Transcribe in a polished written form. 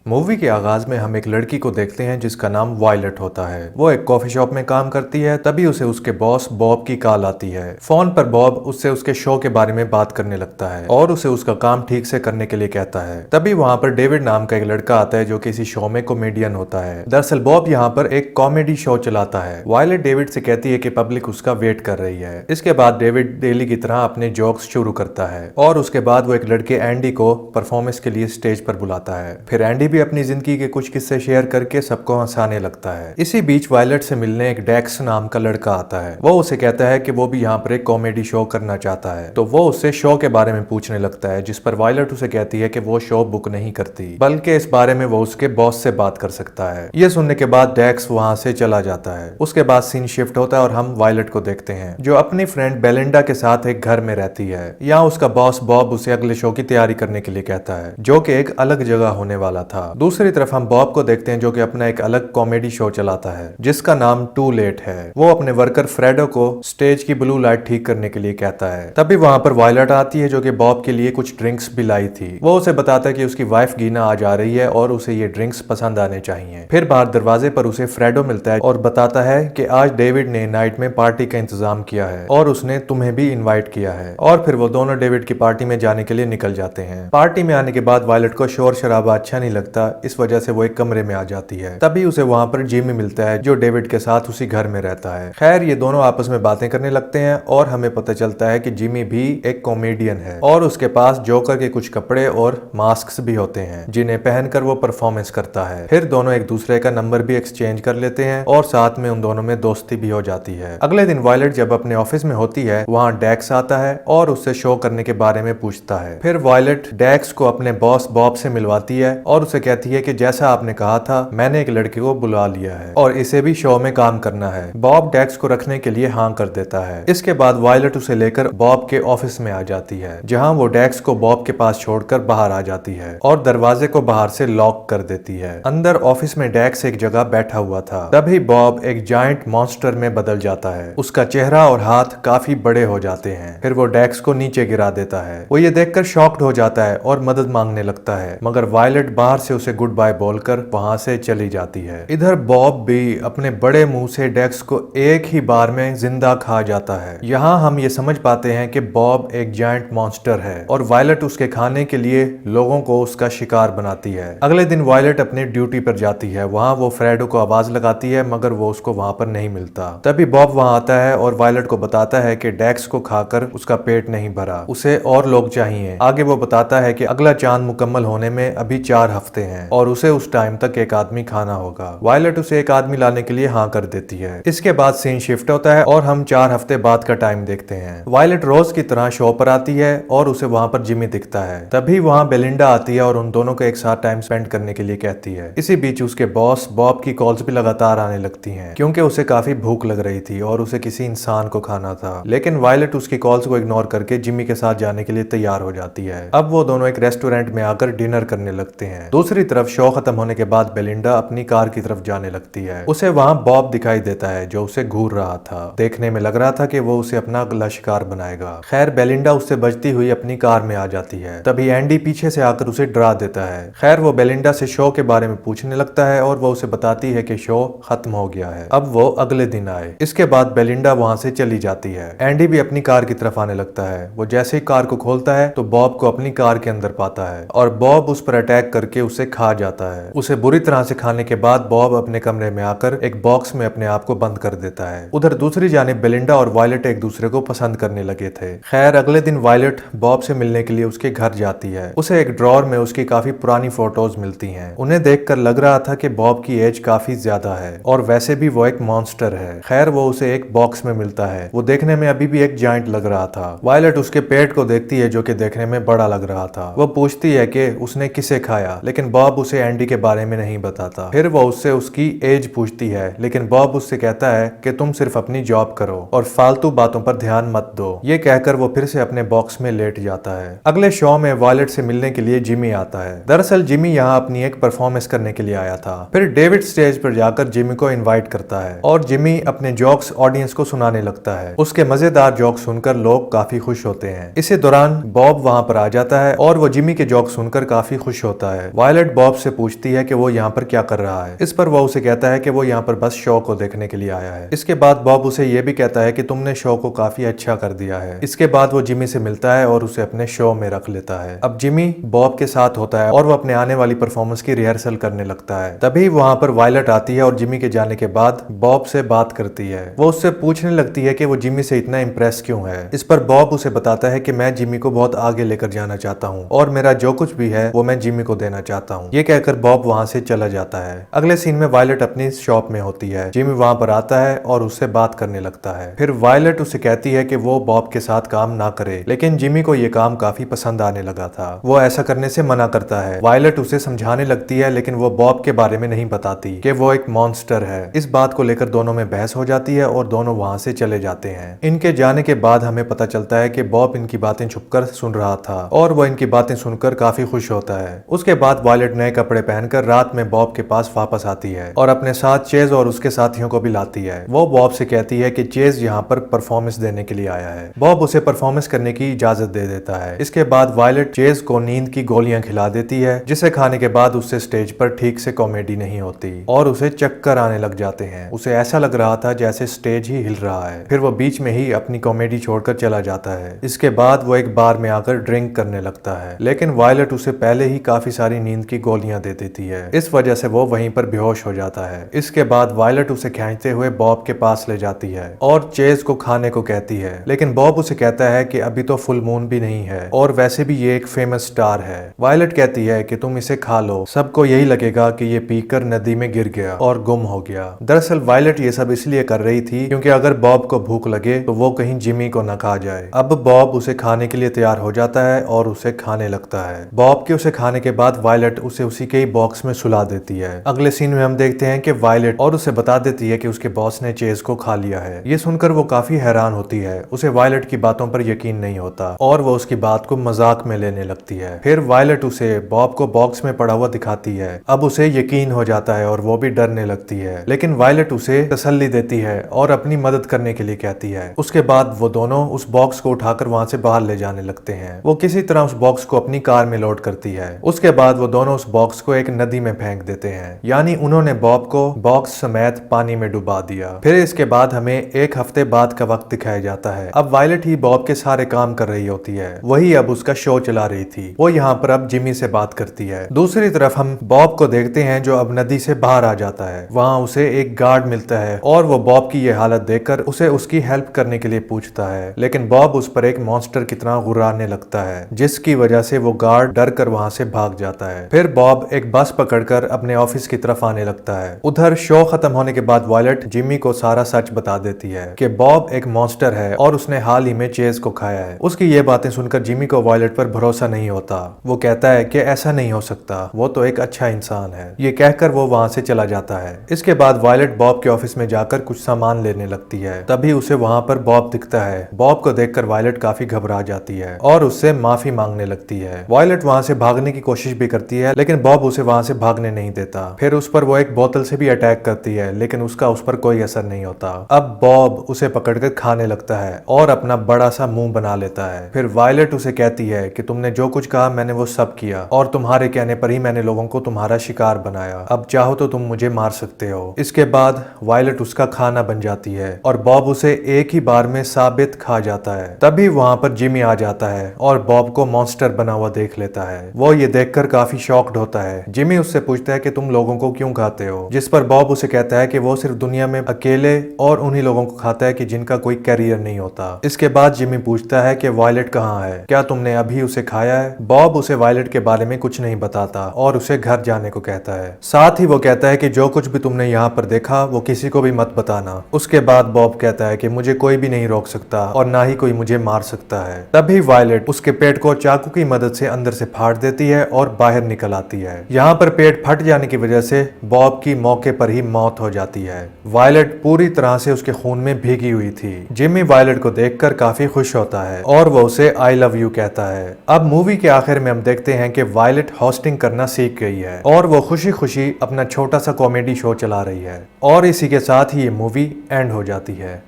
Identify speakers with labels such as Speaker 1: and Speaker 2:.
Speaker 1: Movie के आगाज में हम एक लड़की को देखते हैं जिसका नाम वायलट होता है। वो एक कॉफी शॉप में काम करती है। तभी उसे उसके बॉस बॉब की कॉल आती है। फोन पर बॉब उससे उसके शो के बारे में बात करने लगता है और उसे उसका काम ठीक से करने के लिए कहता है। तभी वहाँ पर डेविड नाम का एक लड़का आता है जो किसी शो में कॉमेडियन होता है। दरअसल बॉब यहाँ पर एक कॉमेडी शो चलाता है। वायलट डेविड से कहती है कि पब्लिक उसका वेट कर रही है। इसके बाद डेविड डेली की तरह अपने जोक्स शुरू करता है और उसके बाद वो एक लड़के एंडी को परफॉर्मेंस के लिए स्टेज पर बुलाता है। फिर एंडी भी अपनी जिंदगी के कुछ किस्से शेयर करके सबको हंसाने लगता है। इसी बीच वायलट से मिलने एक डेक्स नाम का लड़का आता है। वो उसे कहता है कि वो भी यहाँ पर एक कॉमेडी शो करना चाहता है। तो वो उससे शो के बारे में पूछने लगता है, जिस पर वायलट उसे कहती है कि वो शो बुक नहीं करती, बल्कि इस बारे में वो उसके बॉस से बात कर सकता है। ये सुनने के बाद डेक्स वहां से चला जाता है। उसके बाद सीन शिफ्ट होता है और हम वायलट को देखते हैं जो अपनी फ्रेंड बेलिंडा के साथ एक घर में रहती है। यहाँ उसका बॉस बॉब उसे अगले शो की तैयारी करने के लिए कहता है जो कि एक अलग जगह होने वाला था। दूसरी तरफ हम बॉब को देखते हैं जो कि अपना एक अलग कॉमेडी शो चलाता है जिसका नाम टू लेट है। वो अपने वर्कर फ्रेडो को स्टेज की ब्लू लाइट ठीक करने के लिए कहता है। तभी वहां पर वायलट आती है जो कि बॉब के लिए कुछ ड्रिंक्स भी लाई थी। वो उसे बताता है कि उसकी वाइफ गीना आज आ रही है और उसे ये ड्रिंक्स पसंद आने चाहिए। फिर बाहर दरवाजे पर उसे फ्रेडो मिलता है और बताता है कि आज डेविड ने नाइट में पार्टी का इंतजाम किया है और उसने तुम्हें भी इन्वाइट किया है। और फिर वो दोनों डेविड की पार्टी में जाने के लिए निकल जाते हैं। पार्टी में आने के बाद वायलट को शोर शराबा अच्छा नहीं लगता, इस वजह से वो एक कमरे में आ जाती है। तभी उसे वहां पर जिमी मिलता है जो डेविड के साथ उसी घर में रहता है। खैर ये दोनों आपस में बातें करने लगते हैं और हमें पता चलता है कि जिमी भी एक कॉमेडियन है और उसके पास जोकर के कुछ कपड़े और मास्क भी होते हैं जिन्हें पहनकर वो परफॉर्मेंस करता है। फिर दोनों एक दूसरे का नंबर भी एक्सचेंज कर लेते हैं और साथ में उन दोनों में दोस्ती भी हो जाती है। अगले दिन वायलट जब अपने ऑफिस में होती है वहाँ डेक्स आता है और उससे शो करने के बारे में पूछता है। फिर वायलट डेक्स को अपने बॉस बॉब से मिलवाती है और उसे कहती है कि जैसा आपने कहा था मैंने एक लड़के को बुला लिया है और इसे भी शो में काम करना है। बॉब डेक्स को रखने के लिए हाँ कर देता है। इसके बाद वायलट उसे लेकर बॉब के ऑफिस में आ जाती है जहां वो डेक्स को बॉब के पास छोड़कर बाहर आ जाती है और दरवाजे को बाहर से लॉक कर देती है। अंदर ऑफिस में डेक्स एक जगह बैठा हुआ था। तभी बॉब एक जायंट मॉन्स्टर में बदल जाता है। उसका चेहरा और हाथ काफी बड़े हो जाते हैं। फिर वो डेक्स को नीचे गिरा देता है। वो ये देखकर शॉक्ड हो जाता है और मदद मांगने लगता है, मगर वायलट बाहर से उसे गुड बाय बोलकर वहां से चली जाती है। इधर बॉब भी अपने बड़े मुंह से डेक्स को एक ही बार में जिंदा खा जाता है। यहाँ हम ये समझ पाते हैं कि बॉब एक जायंट मॉन्स्टर है और वायलट उसके खाने के लिए लोगों को उसका शिकार बनाती है। अगले दिन वायलट अपने ड्यूटी पर जाती है। वहाँ वो फ्रेडो को आवाज लगाती है मगर वो उसको वहाँ पर नहीं मिलता। तभी बॉब वहाँ आता है और वायलट को बताता है कि डेक्स को खाकर उसका पेट नहीं भरा, उसे और लोग चाहिए। आगे वो बताता है कि अगला चांद मुकम्मल होने में अभी 4 हफ्ते हैं और उसे उस टाइम तक एक आदमी खाना होगा। वायलट उसे एक आदमी लाने के लिए हाँ कर देती है। इसके बाद सीन शिफ्ट होता है और हम 4 हफ्ते बाद का टाइम देखते हैं। वायलट रोज की तरह शो पर आती है और उसे वहाँ पर जिमी दिखता है। तभी वहाँ बेलिंडा आती है और उन दोनों को एक साथ टाइम स्पेंड करने के लिए कहती है। इसी बीच उसके बॉस बॉब की कॉल्स भी लगातार आने लगती हैं क्योंकि उसे काफी भूख लग रही थी और उसे किसी इंसान को खाना था। लेकिन वायलट उसकी कॉल्स को इग्नोर करके जिमी के साथ जाने के लिए तैयार हो जाती है। अब वो दोनों एक रेस्टोरेंट में आकर डिनर करने लगते हैं। दूसरी तरफ शो खत्म होने के बाद बेलिंडा अपनी कार की तरफ जाने लगती है। उसे वहाँ बॉब दिखाई देता है जो उसे घूर रहा था। देखने में लग रहा था कि वो उसे अपना अगला शिकार बनाएगा। खैर बेलिंडा उससे बचती हुई अपनी कार में आ जाती है। तभी एंडी पीछे से आकर उसे डरा देता है। खैर वो बेलिंडा से शो के बारे में पूछने लगता है और वो उसे बताती है कि शो खत्म हो गया है, अब वो अगले दिन आए। इसके बाद बेलिंडा वहाँ से चली जाती है। एंडी भी अपनी कार की तरफ आने लगता है। वो जैसे ही कार को खोलता है तो बॉब को अपनी कार के अंदर पाता है और बॉब उस पर अटैक करके उसे खा जाता है। उसे बुरी तरह से खाने के बाद बॉब अपने कमरे में आकर एक बॉक्स में अपने आप को बंद कर देता है। उधर दूसरी जानिब बेलिंडा और वायलट एक दूसरे को पसंद करने लगे थे। खैर अगले दिन वायलट बॉब से मिलने के लिए उसके घर जाती है। उसे एक ड्रॉर में उसकी काफी पुरानी फोटोज मिलती हैं। उन्हें देखकर लग रहा था कि बॉब की एज काफी ज्यादा है और वैसे भी वो एक मॉन्स्टर है। खैर वो उसे एक बॉक्स में मिलता है। वो देखने में अभी भी एक जायंट लग रहा था। वायलट उसके पेट को देखती है जो कि देखने में बड़ा लग रहा था। वो पूछती है कि उसने किसे खाया, लेकिन बॉब उसे एंडी के बारे में नहीं बताता। फिर वो उससे उसकी एज पूछती है लेकिन बॉब उससे कहता है कि तुम सिर्फ अपनी जॉब करो और फालतू बातों पर ध्यान मत दो। ये कहकर वो फिर से अपने बॉक्स में लेट जाता है। अगले शो में वायलट से मिलने के लिए जिमी आता है। दरअसल जिमी यहाँ अपनी एक परफॉर्मेंस करने के लिए आया था। फिर डेविड स्टेज पर जाकर जिमी को इनवाइट करता है और जिमी अपने जोक्स ऑडियंस को सुनाने लगता है। उसके मजेदार जोक सुनकर लोग काफी खुश होते हैं। इसी दौरान बॉब वहाँ पर आ जाता है और वो जिमी के जोक सुनकर काफी खुश होता है। वायलेट बॉब से पूछती है कि वो यहाँ पर क्या कर रहा है। इस पर वो उसे कहता है कि वो यहाँ पर बस शो को देखने के लिए आया है। इसके बाद बॉब उसे ये भी कहता है कि तुमने शो को काफी अच्छा कर दिया है। इसके बाद वो जिमी से मिलता है और उसे अपने शो में रख लेता है। अब जिमी बॉब के साथ होता है और वो अपने आने वाली परफॉर्मेंस की रिहर्सल करने लगता है। तभी वहां पर वायलेट आती है और जिमी के जाने के बाद बॉब से बात करती है। वो उससे पूछने लगती है कि वो जिमी से इतना इम्प्रेस क्यों है। इस पर बॉब उसे बताता है कि मैं जिमी को बहुत आगे लेकर जाना चाहता हूँ और मेरा जो कुछ भी है वो मैं जिमी को देना चाहता हूँ। ये कहकर बॉब वहां से चला जाता है। अगले सीन में वायलेट अपनी शॉप में होती है। जिमी वहां पर आता है और उससे बात करने लगता है। फिर वायलेट उसे कहती है कि वो बॉब के साथ काम ना करे, लेकिन जिमी को ये काम काफी पसंद आने लगा था। वो ऐसा करने से मना करता है। वायलेट उसे समझाने लगती है, लेकिन वो बॉब के बारे में नहीं बताती कि वो एक मॉन्स्टर है। इस बात को लेकर दोनों में बहस हो जाती है और दोनों वहां से चले जाते हैं। इनके जाने के बाद हमें पता चलता है कि बॉब इनकी बातें छुपकर सुन रहा था और वो इनकी बातें सुनकर काफी खुश होता है। उसके बाद वायलेट नए कपड़े पहनकर रात में बॉब के पास वापस आती है और अपने साथ चेज और उसके साथियों को भी लाती है। वो बॉब से कहती है कि चेज यहाँ पर परफॉर्मेंस देने के लिए आया है। बॉब उसे परफॉर्मेंस करने की इजाजत दे देता है। इसके बाद वायलेट चेज को नींद की गोलियां खिला देती है, जिसे खाने के बाद उससे स्टेज पर ठीक से कॉमेडी नहीं होती और उसे चक्कर आने लग जाते हैं। उसे ऐसा लग रहा था जैसे स्टेज ही हिल रहा है। फिर वो बीच में ही अपनी कॉमेडी छोड़कर चला जाता है। इसके बाद वो एक बार में आकर ड्रिंक करने लगता है, लेकिन वायलेट उसे पहले ही काफी सारी नींद की गोलियां दे देती है। इस वजह से वो वहीं पर बेहोश हो जाता है। इसके बाद वायलेट उसे खींचते हुए बॉब के पास ले जाती है और चेज को खाने को कहती है, लेकिन बॉब उसे कहता है कि अभी तो फुल मून भी नहीं है और वैसे भी ये एक फेमस स्टार है। वायलेट कहती है कि तुम इसे खा लो, सबको यही लगेगा कि ये पीकर नदी में गिर गया और गुम हो गया। दरअसल वायलेट ये सब इसलिए कर रही थी क्योंकि अगर बॉब को भूख लगे तो वो कहीं जिमी को न खा जाए। अब बॉब उसे खाने के लिए तैयार हो जाता है और उसे खाने लगता है। बॉब के उसे खाने के बाद वायलेट उसे उसी के ही बॉक्स में सुला देती है। अगले सीन में हम देखते हैं कि वायलेट और उसे बता देती है कि उसके बॉस ने चेज को खा लिया है। ये सुनकर वो काफी हैरान होती है। उसे वायलेट की बातों पर यकीन नहीं होता और वो उसकी बात को मजाक में लेने लगती है। फिर वायलेट उसे बॉब को बॉक्स में पड़ा हुआ दिखाती है। अब उसे यकीन हो जाता है और वो भी डरने लगती है, लेकिन वायलेट उसे तसल्ली देती है और अपनी मदद करने के लिए कहती है। उसके बाद वो दोनों उस बॉक्स को उठाकर वहां से बाहर ले जाने लगते हैं। वो किसी तरह उस बॉक्स को अपनी कार में लोड करती है। उसके बाद वो दोनों उस बॉक्स को एक नदी में फेंक देते हैं, यानी उन्होंने बॉब को बॉक्स समेत पानी में डुबा दिया। फिर इसके बाद हमें एक हफ्ते बाद का वक्त दिखाया जाता है। अब वायलेट ही बॉब के सारे काम कर रही होती है। वही अब उसका शो चला रही थी। वो यहाँ पर अब जिमी से बात करती है। दूसरी तरफ हम बॉब को देखते हैं जो अब नदी से बाहर आ जाता है। वहाँ उसे एक गार्ड मिलता है और वो बॉब की ये हालत देखकर उसे उसकी हेल्प करने के लिए पूछता है, लेकिन बॉब उस पर एक मॉन्स्टर की तरह गुर्राने लगता है, जिसकी वजह से वो गार्ड डर कर वहाँ से भाग जाता है। फिर बॉब एक बस पकड़कर अपने ऑफिस की तरफ आने लगता है। उधर शो खत्म होने के बाद वायलेट जिमी को सारा सच बता देती है कि बॉब एक मॉन्स्टर है और उसने हाल ही में चेज को खाया है। उसकी ये बातें सुनकर जिमी को वायलेट पर भरोसा नहीं होता। वो कहता है कि ऐसा नहीं हो सकता, वो तो एक अच्छा इंसान है। ये कहकर वो वहाँ से चला जाता है। इसके बाद वायलेट बॉब के ऑफिस में जाकर कुछ सामान लेने लगती है। तभी उसे वहाँ पर बॉब दिखता है। बॉब को देखकर वायलेट काफी घबरा जाती है और उससे माफी मांगने लगती है। वायलेट वहाँ से भागने की कोशिश भी करती है, लेकिन बॉब उसे वहाँ से भागने नहीं देता। फिर उस पर वो एक बोतल से भी अटैक करती है, लेकिन उसका उस पर कोई असर नहीं होता। अब बॉब उसे पकड़कर खाने लगता है और अपना बड़ा सा मुंह बना लेता है। फिर वायलेट उसे कहती है कि तुमने जो कुछ कहा मैंने वो सब किया और तुम्हारे कहने पर ही मैंने लोगों को तुम्हारा शिकार बनाया। अब चाहो तो तुम मुझे मार सकते हो। इसके बाद वायलेट उसका खाना बन जाती है और बॉब उसे एक ही बार में साबित खा जाता है। तभी वहां पर जिमी आ जाता है और बॉब को मॉन्स्टर बना हुआ देख लेता है। वो ये देखकर काफी शॉक्ड होता है। जिमी उससे पूछता है कि तुम लोगों को क्यों खाते हो, जिस पर बॉब उसे कहता है कि वो सिर्फ दुनिया में अकेले और उन्हीं लोगों को खाता है कि जिनका कोई कैरियर नहीं होता। इसके बाद जिमी पूछता है कि वायलेट कहाँ है, क्या तुमने अभी उसे खाया है। बॉब उसे वायलेट के बारे में कुछ नहीं बताता और उसे घर जाने को कहता है। साथ ही वो कहता है कि जो कुछ भी तुमने यहाँ पर देखा वो किसी को भी मत बताना। उसके बाद बॉब कहता है कि मुझे कोई भी नहीं रोक सकता और ना ही कोई मुझे मार सकता है। तभी वायलेट उसके पेट को चाकू की मदद से अंदर से फाड़ देती है और बाहर निकल आती है। यहाँ पर पेट फट जाने की वजह से बॉब की मौके पर ही मौत हो जाती है। वायलेट पूरी तरह से उसके खून में भीगी हुई थी। जिमी वायलेट को देखकर काफी खुश होता है और वो उसे आई लव यू कहता है। अब मूवी के आखिर में हम देखते हैं कि वायलेट होस्टिंग करना सीख गई है और वो खुशी खुशी अपना छोटा सा कॉमेडी शो चला रही है और इसी के साथ ही ये मूवी एंड हो जाती है।